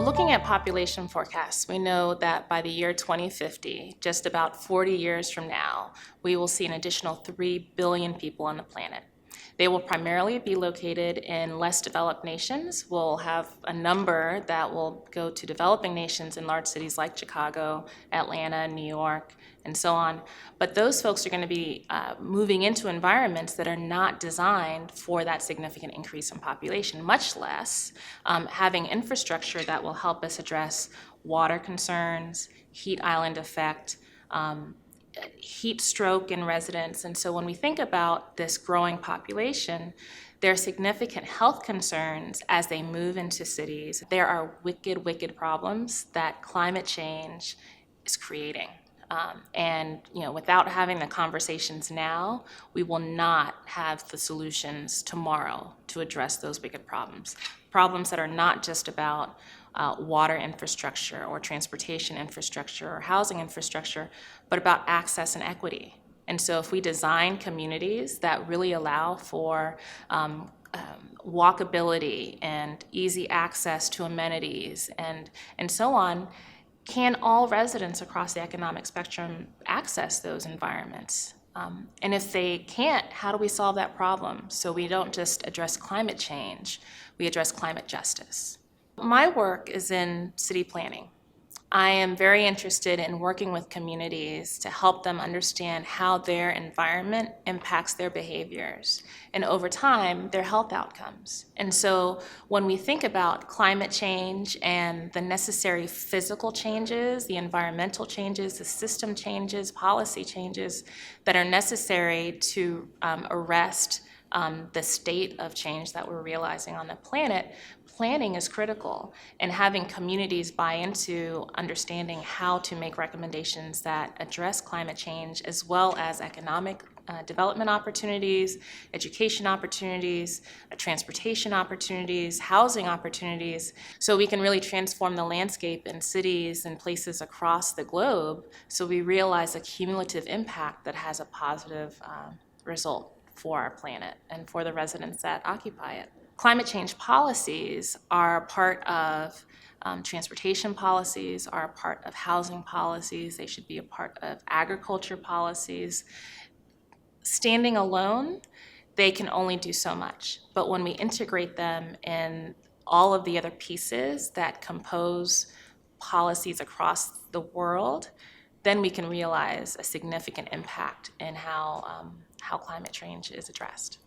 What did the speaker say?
Looking at population forecasts, we know that by the year 2050, just about 40 years from now, we will see an additional 3 billion people on the planet. They will primarily be located in less developed nations. We'll have a number that will go to developing nations in large cities like Chicago, Atlanta, New York, and so on. But those folks are going to be moving into environments that are not designed for that significant increase in population, much less having infrastructure that will help us address water concerns, heat island effect, heat stroke in residents. And so when we think about this growing population, there are significant health concerns as they move into cities. There are wicked, wicked problems that climate change is creating. And without having the conversations now, we will not have the solutions tomorrow to address those wicked problems. Problems that are not just about water infrastructure or transportation infrastructure or housing infrastructure, but about access and equity. And so if we design communities that really allow for walkability and easy access to amenities and so on, can all residents across the economic spectrum access those environments? And if they can't, how do we solve that problem? So we don't just address climate change, we address climate justice. My work is in city planning. I am very interested in working with communities to help them understand how their environment impacts their behaviors and over time their health outcomes. And so when we think about climate change and the necessary physical changes, the environmental changes, the system changes, policy changes that are necessary to arrest the state of change that we're realizing on the planet, planning is critical, and having communities buy into understanding how to make recommendations that address climate change as well as economic development opportunities, education opportunities, transportation opportunities, housing opportunities, so we can really transform the landscape in cities and places across the globe so we realize a cumulative impact that has a positive result for our planet and for the residents that occupy it. Climate change policies are part of transportation policies, are a part of housing policies, they should be a part of agriculture policies. Standing alone, they can only do so much, but when we integrate them in all of the other pieces that compose policies across the world, then we can realize a significant impact in how climate change is addressed.